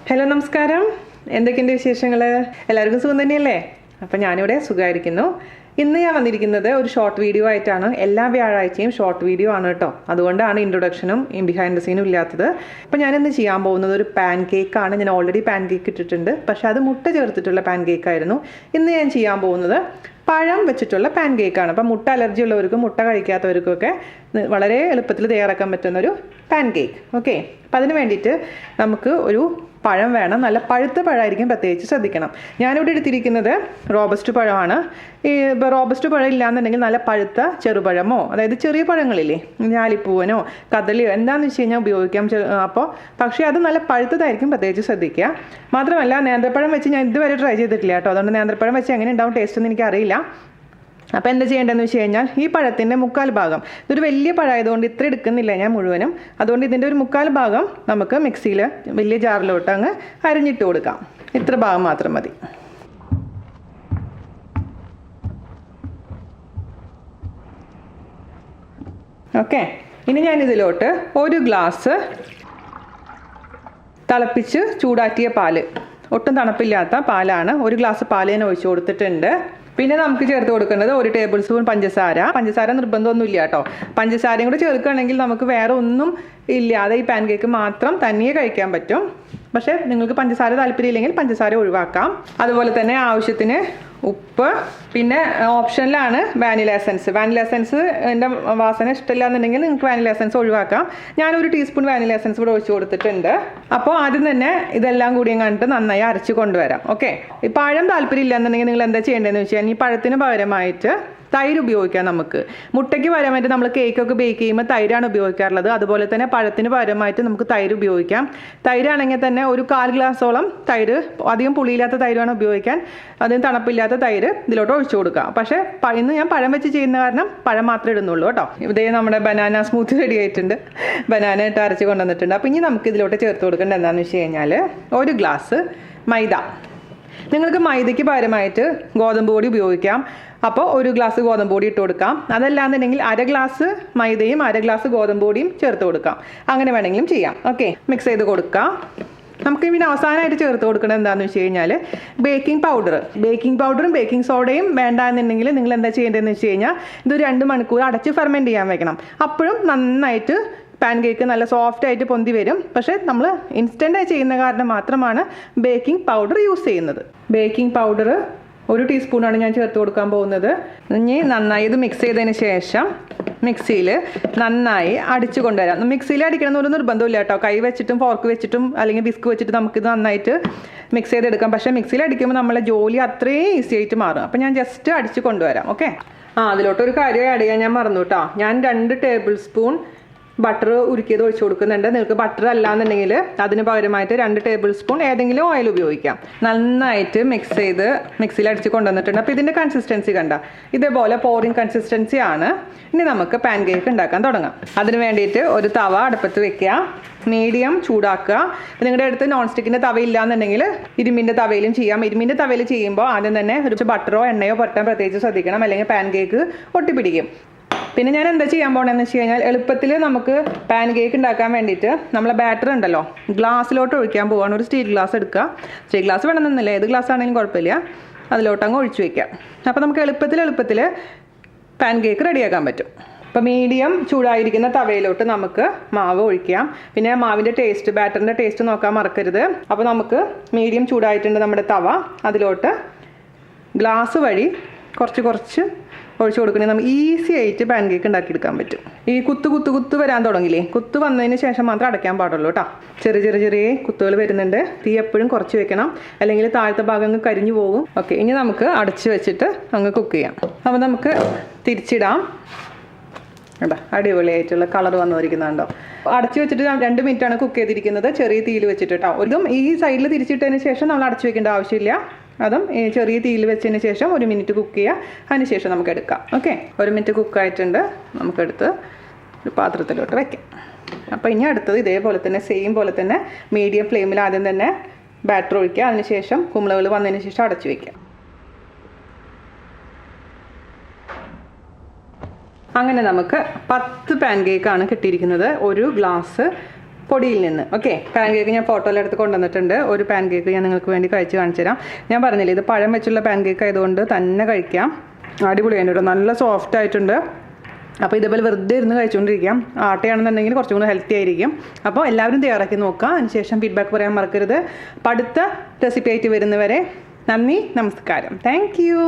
Hello നമസ്കാരം, എന്തൊക്കെയുണ്ട് വിശേഷങ്ങൾ? എല്ലാവർക്കും സുഖം തന്നെയല്ലേ? അപ്പം ഞാനിവിടെ സുഖമായിരിക്കുന്നു. ഇന്ന് ഞാൻ വന്നിരിക്കുന്നത് ഒരു ഷോർട്ട് വീഡിയോ ആയിട്ടാണ്. എല്ലാ വ്യാഴാഴ്ചയും ഷോർട്ട് വീഡിയോ ആണ് കേട്ടോ. അതുകൊണ്ടാണ് ഇൻട്രൊഡക്ഷനും ബിഹൈൻഡ് ദ സീനും ഇല്ലാത്തത്. അപ്പം ഞാനിന്ന് ചെയ്യാൻ പോകുന്നത് ഒരു പാൻ കേക്കാണ്. ഞാൻ ഓൾറെഡി പാൻ കേക്ക് ഇട്ടിട്ടുണ്ട്, പക്ഷെ അത് മുട്ട ചേർത്തിട്ടുള്ള പാൻ കേക്കായിരുന്നു. ഇന്ന് ഞാൻ ചെയ്യാൻ പോകുന്നത് പഴം വെച്ചിട്ടുള്ള പാൻ കേക്കാണ്. അപ്പം മുട്ട അലർജി ഉള്ളവർക്കും മുട്ട കഴിക്കാത്തവർക്കൊക്കെ വളരെ എളുപ്പത്തിൽ തയ്യാറാക്കാൻ പറ്റുന്നൊരു പാൻ കേക്ക്. ഓക്കെ, അപ്പം അതിന് വേണ്ടിയിട്ട് നമുക്ക് ഒരു പഴം വേണം. നല്ല പഴുത്ത പഴമായിരിക്കും, പ്രത്യേകിച്ച് ശ്രദ്ധിക്കണം. ഞാനിവിടെ എടുത്തിരിക്കുന്നത് റോബസ്റ്റ് പഴമാണ്. ഈ റോബസ്റ്റ് പഴം ഇല്ലാന്നുണ്ടെങ്കിൽ നല്ല പഴുത്ത ചെറുപഴമോ, അതായത് ചെറിയ പഴങ്ങളില്ലേ, ഞാലിപ്പൂവനോ കദളിയോ എന്താണെന്ന് വെച്ച് കഴിഞ്ഞാൽ ഉപയോഗിക്കാം. അപ്പോൾ പക്ഷേ അത് നല്ല പഴുത്തതായിരിക്കും, പ്രത്യേകിച്ച് ശ്രദ്ധിക്കുക. മാത്രമല്ല നേന്ത്രപ്പഴം വെച്ച് ഞാൻ ഇതുവരെ ട്രൈ ചെയ്തിട്ടില്ല കേട്ടോ. അതുകൊണ്ട് നേന്ത്രപ്പഴം വെച്ച് എങ്ങനെ ഉണ്ടാവും ടേസ്റ്റ് എന്ന് എനിക്കറിയില്ല. അപ്പോൾ എന്താ ചെയ്യേണ്ടതെന്ന് വെച്ച് കഴിഞ്ഞാൽ ഈ പഴത്തിൻ്റെ 1/4 ഭാഗം, ഇതൊരു വലിയ പഴമായതുകൊണ്ട് ഇത്ര എടുക്കുന്നില്ല ഞാൻ മുഴുവനും. അതുകൊണ്ട് ഇതിൻ്റെ ഒരു 1/4 ഭാഗം നമുക്ക് മിക്സിയിൽ വലിയ ജാറിലോട്ട് അങ്ങ് അരിഞ്ഞിട്ട് കൊടുക്കാം. ഇത്ര ഭാഗം മാത്രം മതി. ഓക്കെ, ഇനി ഞാനിതിലോട്ട് 1 ഗ്ലാസ് തിളപ്പിച്ച് ചൂടാറ്റിയ പാല്, ഒട്ടും തണുപ്പില്ലാത്ത പാലാണ്. 1 ഗ്ലാസ് പാല് ഞാൻ ഒഴിച്ചു കൊടുത്തിട്ടുണ്ട്. പിന്നെ നമുക്ക് ചേർത്ത് കൊടുക്കേണ്ടത് 1 ടേബിൾ സ്പൂൺ പഞ്ചസാര. പഞ്ചസാര നിർബന്ധമൊന്നും ഇല്ല കേട്ടോ. പഞ്ചസാരയും കൂടെ ചേർക്കുകയാണെങ്കിൽ നമുക്ക് വേറെ ഒന്നും ഇല്ലാതെ ഈ പാൻ കേക്ക് മാത്രം തനിയെ കഴിക്കാൻ പറ്റും. പക്ഷേ നിങ്ങൾക്ക് പഞ്ചസാര താല്പര്യമില്ലെങ്കിൽ പഞ്ചസാര ഒഴിവാക്കാം. അതുപോലെ തന്നെ ആവശ്യത്തിന് ഉപ്പ്. പിന്നെ ഓപ്ഷനിലാണ് വാനില എസൻസ്. വാനില എസൻസ് എൻ്റെ വാസന ഇഷ്ടമില്ല എന്നുണ്ടെങ്കിൽ നിങ്ങൾക്ക് വാനില എസൻസ് ഒഴിവാക്കാം. ഞാനൊരു ടീസ്പൂൺ വാനില എസൻസ് കൂടെ ഒഴിച്ച് കൊടുത്തിട്ടുണ്ട്. അപ്പോൾ ആദ്യം തന്നെ ഇതെല്ലാം കൂടി കണ്ടിട്ട് നന്നായി അരച്ച് കൊണ്ടുവരാം. ഓക്കെ, ഈ പഴം താല്പര്യമില്ല എന്നുണ്ടെങ്കിൽ നിങ്ങൾ എന്താ ചെയ്യേണ്ടതെന്ന് വെച്ചാൽ ഈ പഴത്തിന് പകരമായിട്ട് തൈര് ഉപയോഗിക്കാം. നമുക്ക് മുട്ടയ്ക്ക് പകരമായിട്ട് നമ്മൾ കേക്കൊക്കെ ബേക്ക് ചെയ്യുമ്പോൾ തൈരാണ് ഉപയോഗിക്കാറുള്ളത്. അതുപോലെ തന്നെ പഴത്തിന് പകരമായിട്ട് നമുക്ക് തൈര് ഉപയോഗിക്കാം. തൈരാണെങ്കിൽ തന്നെ ഒരു 1/4 ഗ്ലാസോളം തൈര്, അധികം പുളിയില്ലാത്ത തൈരാണ് ഉപയോഗിക്കാൻ. അതിന് തണുപ്പില്ലാത്ത തൈര് ഇതിലോട്ട് ഒഴിച്ചു കൊടുക്കാം. പക്ഷേ ഇന്ന് ഞാൻ പഴം വെച്ച് ചെയ്യുന്ന കാരണം പഴം മാത്രമേ ഇടുന്നുള്ളൂ കേട്ടോ. ഇതേ നമ്മുടെ ബനാന സ്മൂത്തി റെഡി ആയിട്ടുണ്ട്. ബനാന ഇട്ട് അരച്ച് കൊണ്ടുവന്നിട്ടുണ്ട്. അപ്പോൾ ഇനി നമുക്ക് ഇതിലോട്ട് ചേർത്ത് കൊടുക്കേണ്ടത് എന്താണെന്ന് വെച്ച് കഴിഞ്ഞാൽ 1 ഗ്ലാസ് മൈദ. നിങ്ങൾക്ക് മൈദയ്ക്ക് പകരമായിട്ട് ഗോതമ്പ് പൊടി ഉപയോഗിക്കാം. അപ്പോൾ 1 ഗ്ലാസ് ഗോതമ്പ് പൊടി ഇട്ട് കൊടുക്കാം. അതല്ലാന്നുണ്ടെങ്കിൽ 1/2 ഗ്ലാസ് മൈദയും 1/2 ഗ്ലാസ് ഗോതമ്പ് പൊടിയും ചേർത്ത് കൊടുക്കാം. അങ്ങനെ വേണമെങ്കിലും ചെയ്യാം. ഓക്കെ, മിക്സ് ചെയ്ത് കൊടുക്കാം. നമുക്ക് പിന്നെ അവസാനമായിട്ട് ചേർത്ത് കൊടുക്കുന്നത് എന്താണെന്ന് വെച്ച് കഴിഞ്ഞാൽ ബേക്കിംഗ് പൗഡർ. ബേക്കിംഗ് പൗഡറും ബേക്കിംഗ് സോഡയും വേണ്ട എന്നുണ്ടെങ്കിൽ നിങ്ങൾ എന്താ ചെയ്യേണ്ടതെന്ന് വെച്ച് കഴിഞ്ഞാൽ ഇത് 2 മണിക്കൂർ അടച്ച് ഫെർമെൻറ്റ് ചെയ്യാൻ വെക്കണം. അപ്പോഴും നന്നായിട്ട് പാൻ കേക്ക് നല്ല സോഫ്റ്റ് ആയിട്ട് പൊന്തി വരും. പക്ഷേ നമ്മൾ ഇൻസ്റ്റൻ്റായി ചെയ്യുന്ന കാരണം മാത്രമാണ് ബേക്കിംഗ് പൗഡർ യൂസ് ചെയ്യുന്നത്. ബേക്കിംഗ് പൗഡർ 1 ടീസ്പൂണാണ് ഞാൻ ചേർത്ത് കൊടുക്കാൻ പോകുന്നത്. ഇനി നന്നായി ഇത് മിക്സ് ചെയ്തതിന് ശേഷം മിക്സിയിൽ നന്നായി അടിച്ചു കൊണ്ടുവരാം. മിക്സിയിൽ അടിക്കണം എന്നൊരു നിർബന്ധമില്ല കേട്ടോ. കൈ വെച്ചിട്ടും ഫോർക്ക് വെച്ചിട്ടും അല്ലെങ്കിൽ വിസ്ക് വെച്ചിട്ട് നമുക്കിത് നന്നായിട്ട് മിക്സ് ചെയ്തെടുക്കാം. പക്ഷേ മിക്സിയിൽ അടിക്കുമ്പോൾ നമ്മളെ ജോലി അത്രയും ഈസി ആയിട്ട് മാറും. അപ്പോൾ ഞാൻ ജസ്റ്റ് അടിച്ച് കൊണ്ടുവരാം. ഓക്കെ, അതിലോട്ടൊരു കാര്യം ആഡ് ചെയ്യാൻ ഞാൻ മറന്നു കേട്ടോ. ഞാൻ 2 ടേബിൾ സ്പൂൺ ബട്ടർ ഉരുക്കിയത് ഒഴിച്ചു കൊടുക്കുന്നുണ്ട്. നിങ്ങൾക്ക് ബട്ടർ അല്ലാന്നുണ്ടെങ്കിൽ അതിന് പകരമായിട്ട് 2 ടേബിൾ സ്പൂൺ ഏതെങ്കിലും ഓയിൽ ഉപയോഗിക്കാം. നന്നായിട്ട് മിക്സ് ചെയ്ത് മിക്സിയിൽ അടിച്ച് കൊണ്ടുവന്നിട്ടുണ്ട്. അപ്പോൾ ഇതിൻ്റെ കൺസിസ്റ്റൻസി കണ്ട ഇതേപോലെ പോറിങ് കൺസിസ്റ്റൻസി ആണ്. ഇനി നമുക്ക് പാൻ കേക്ക് ഉണ്ടാക്കാൻ തുടങ്ങാം. അതിന് വേണ്ടിയിട്ട് ഒരു തവ അടുപ്പത്ത് വെക്കുക, മീഡിയം ചൂടാക്കുക. നിങ്ങളുടെ അടുത്ത് നോൺ സ്റ്റിക്കിൻ്റെ തവ ഇല്ലാന്നുണ്ടെങ്കിൽ ഇരുമ്പിൻ്റെ തവയിലും ചെയ്യാം. ഇരുമ്പിൻ്റെ തവയിൽ ചെയ്യുമ്പോൾ ആദ്യം തന്നെ ഒരു ബട്ടറോ എണ്ണയോ പുരട്ടാൻ പ്രത്യേകിച്ച് ശ്രദ്ധിക്കണം, അല്ലെങ്കിൽ പാൻ കേക്ക് ഒട്ടിപ്പിടിക്കും. പിന്നെ ഞാൻ എന്താ ചെയ്യാൻ പോകണമെന്ന് വെച്ച് കഴിഞ്ഞാൽ എളുപ്പത്തിൽ നമുക്ക് പാൻ കേക്ക് ഉണ്ടാക്കാൻ വേണ്ടിയിട്ട് നമ്മളെ ബാറ്റർ ഉണ്ടല്ലോ ഗ്ലാസ്സിലോട്ട് ഒഴിക്കാൻ പോവുകയാണ്. ഒരു സ്റ്റീൽ ഗ്ലാസ് എടുക്കുക. സ്റ്റീൽ ഗ്ലാസ് വേണമെന്നില്ല, ഏത് ഗ്ലാസ് ആണെങ്കിലും കുഴപ്പമില്ല. അതിലോട്ട് അങ്ങ് ഒഴിച്ചു വയ്ക്കാം. അപ്പോൾ നമുക്ക് എളുപ്പത്തിൽ പാൻ കേക്ക് റെഡിയാക്കാൻ പറ്റും. അപ്പോൾ മീഡിയം ചൂടായിരിക്കുന്ന തവയിലോട്ട് നമുക്ക് മാവ് ഒഴിക്കാം. പിന്നെ മാവിൻ്റെ ടേസ്റ്റ്, ബാറ്ററിൻ്റെ ടേസ്റ്റ് നോക്കാൻ മറക്കരുത്. അപ്പോൾ നമുക്ക് മീഡിയം ചൂടായിട്ടുണ്ട് നമ്മുടെ തവ. അതിലോട്ട് ഗ്ലാസ് വഴി കുറച്ച് ഒഴിച്ചു കൊടുക്കണേ നമുക്ക് ഈസി ആയിട്ട് പാൻ കേക്ക് ഉണ്ടാക്കിയെടുക്കാൻ പറ്റും. ഈ കുത്ത് വരാൻ തുടങ്ങില്ലേ, കുത്ത് വന്നതിന് ശേഷം മാത്രം അടയ്ക്കാൻ പാടുള്ളൂ കേട്ടോ. ചെറിയ കുത്തുകൾ വരുന്നുണ്ട്. തീ എപ്പോഴും കുറച്ച് വെക്കണം, അല്ലെങ്കിൽ താഴത്തെ ഭാഗം അങ്ങ് കരിഞ്ഞു പോകും. ഓക്കെ, ഇനി നമുക്ക് അടച്ച് വെച്ചിട്ട് അങ്ങ് കുക്ക് ചെയ്യാം. അപ്പോൾ നമുക്ക് തിരിച്ചിടാം. കേട്ടോ, അടിപൊളിയായിട്ടുള്ള കളർ വന്നിരിക്കുന്നുണ്ടോ. അടച്ചു വെച്ചിട്ട് 2 മിനിറ്റാണ് കുക്ക് ചെയ്തിരിക്കുന്നത്, ചെറിയ തീയിൽ വെച്ചിട്ട് കേട്ടോ. ഇതും ഈ സൈഡിൽ തിരിച്ചിട്ടതിന് ശേഷം നമ്മൾ അടച്ചു വെക്കേണ്ട ആവശ്യമില്ല. അതും ചെറിയ തീയിൽ വെച്ചതിന് ശേഷം 1 മിനിറ്റ് കുക്ക് ചെയ്യുക. അതിന് ശേഷം നമുക്ക് എടുക്കാം. Okay, 1 minute കുക്കായിട്ടുണ്ട്. നമുക്കെടുത്ത് ഒരു പാത്രത്തിലോട്ട് വയ്ക്കാം. അപ്പോൾ ഇനി അടുത്തത് ഇതേപോലെ തന്നെ സെയിം പോലെ തന്നെ മീഡിയം ഫ്ലെയിമിൽ ആദ്യം തന്നെ ബാറ്റർ ഒഴിക്കുക. അതിനുശേഷം കുമിളകൾ വന്നതിന് ശേഷം അടച്ചു വയ്ക്കുക. അങ്ങനെ നമുക്ക് 10 പാൻ കേക്കാണ് കിട്ടിയിരിക്കുന്നത്. 1 ഗ്ലാസ് പൊടിയിൽ നിന്ന്. ഓക്കെ, പാൻ കേക്ക് ഞാൻ ഫോട്ടോയിലെടുത്ത് കൊണ്ടുവന്നിട്ടുണ്ട്. ഒരു പാൻ കേക്ക് ഞാൻ നിങ്ങൾക്ക് വേണ്ടി കഴിച്ച് കാണിച്ചു തരാം. ഞാൻ പറഞ്ഞില്ലേ ഇത് പഴം വെച്ചുള്ള പാൻ കേക്ക് ആയതുകൊണ്ട് തന്നെ കഴിക്കാം. അടിപൊളിയായിട്ട് കേട്ടോ, നല്ല സോഫ്റ്റ് ആയിട്ടുണ്ട്. അപ്പോൾ ഇതേപോലെ വെറുതെ ഇരുന്ന് കഴിച്ചുകൊണ്ടിരിക്കാം. ആട്ടയാണെന്നുണ്ടെങ്കിൽ കുറച്ചും കൂടി ഹെൽത്തി ആയിരിക്കും. അപ്പോൾ എല്ലാവരും തയ്യാറാക്കി നോക്കുക. അതിനുശേഷം ഫീഡ്ബാക്ക് പറയാൻ മറക്കരുത്. അപ്പോൾ അടുത്ത റെസിപ്പി ആയിട്ട് വരുന്നവരെ നന്ദി, നമസ്കാരം. Thank you.